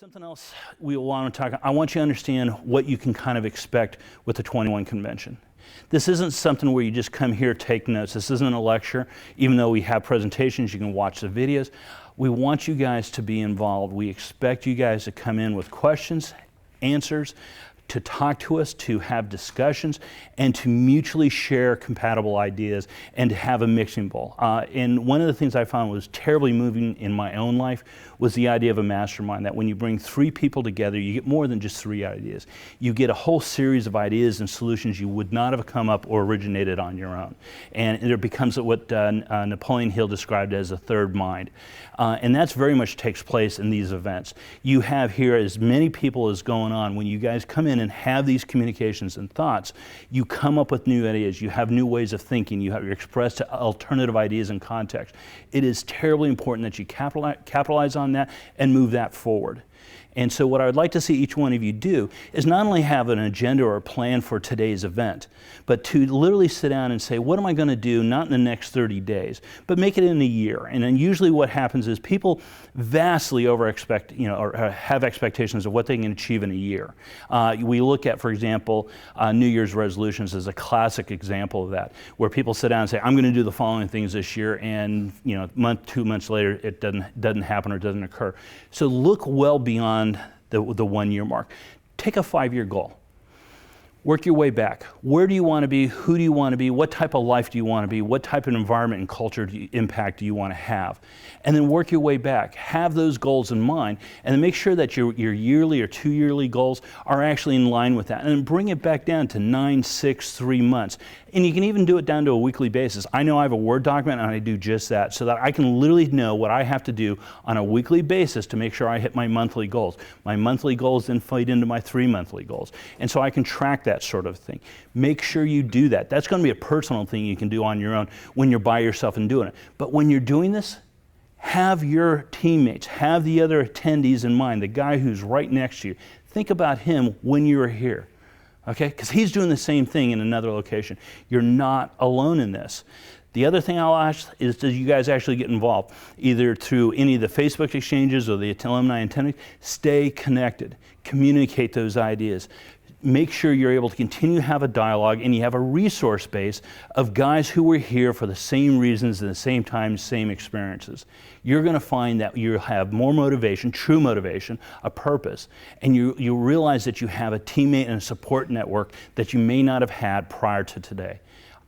Something else we want to talk about, I want you to understand what you can kind of expect with the 21 convention. This isn't something where you just come here, take notes. This isn't a lecture. Even though we have presentations, you can watch the videos. We want you guys to be involved. We expect you guys to come in with questions, answers, to talk to us, to have discussions, and to mutually share compatible ideas and to have a mixing bowl. And one of the things I found was terribly moving in my own life was the idea of a mastermind, that when you bring three people together, you get more than just three ideas. You get a whole series of ideas and solutions you would not have come up or originated on your own. And it becomes what Napoleon Hill described as a third mind. And that's very much takes place in these events. You have here as many people as going on. When you guys come in and have these communications and thoughts, you come up with new ideas, you have new ways of thinking, you express alternative ideas and context. It is terribly important that you capitalize on that and move that forward. And so what I would like to see each one of you do is not only have an agenda or a plan for today's event, but to literally sit down and say, what am I going to do, not in the next 30 days, but make it in a year. And then usually what happens is people vastly over-expect, or have expectations of what they can achieve in a year. We look at, for example, New Year's resolutions as a classic example of that, where people sit down and say, I'm going to do the following things this year, and month, 2 months later, it doesn't happen or doesn't occur. So look well beyond the 1 year mark. Take a 5-year goal. Work your way back. Where do you want to be? Who do you want to be? What type of life do you want to be? What type of environment and culture impact do you want to have? And then work your way back. Have those goals in mind, and then make sure that your yearly or 2-yearly goals are actually in line with that. And then bring it back down to 9, 6, 3 months. And you can even do it down to a weekly basis. I know I have a Word document and I do just that, so that I can literally know what I have to do on a weekly basis to make sure I hit my monthly goals. My monthly goals then feed into my 3 monthly goals. And so I can track that sort of thing. Make sure you do that. That's going to be a personal thing you can do on your own when you're by yourself and doing it. But when you're doing this, have your teammates, have the other attendees in mind, the guy who's right next to you. Think about him when you're here. Okay? Because he's doing the same thing in another location. You're not alone in this. The other thing I'll ask is, do you guys actually get involved? Either through any of the Facebook exchanges or the alumni attendees. Stay connected. Communicate those ideas. Make sure you're able to continue to have a dialogue and you have a resource base of guys who were here for the same reasons and the same time, same experiences. You're going to find that you have more motivation, true motivation, a purpose, and you realize that you have a teammate and a support network that you may not have had prior to today.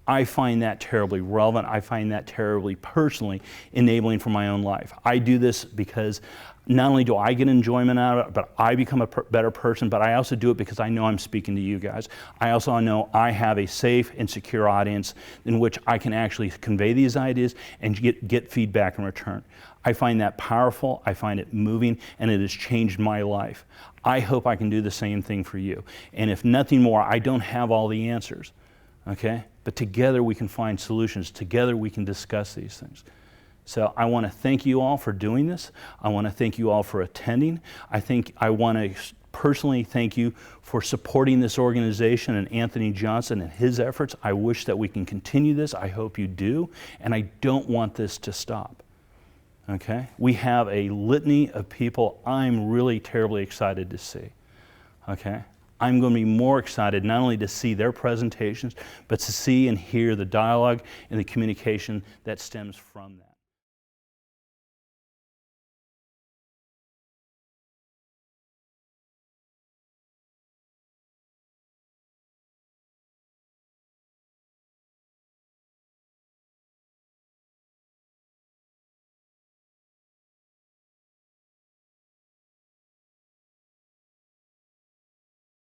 I find that terribly relevant. I find that terribly personally enabling for my own life. I do this because not only do I get enjoyment out of it, but I become a better person, but I also do it because I know I'm speaking to you guys. I also know I have a safe and secure audience in which I can actually convey these ideas and get feedback in return. I find that powerful, I find it moving, and it has changed my life. I hope I can do the same thing for you. And if nothing more, I don't have all the answers, okay? But together we can find solutions. Together we can discuss these things. So I want to thank you all for doing this. I want to thank you all for attending. I want to personally thank you for supporting this organization and Anthony Johnson and his efforts. I wish that we can continue this. I hope you do. And I don't want this to stop. Okay? We have a litany of people I'm really terribly excited to see. Okay? I'm going to be more excited not only to see their presentations, but to see and hear the dialogue and the communication that stems from that.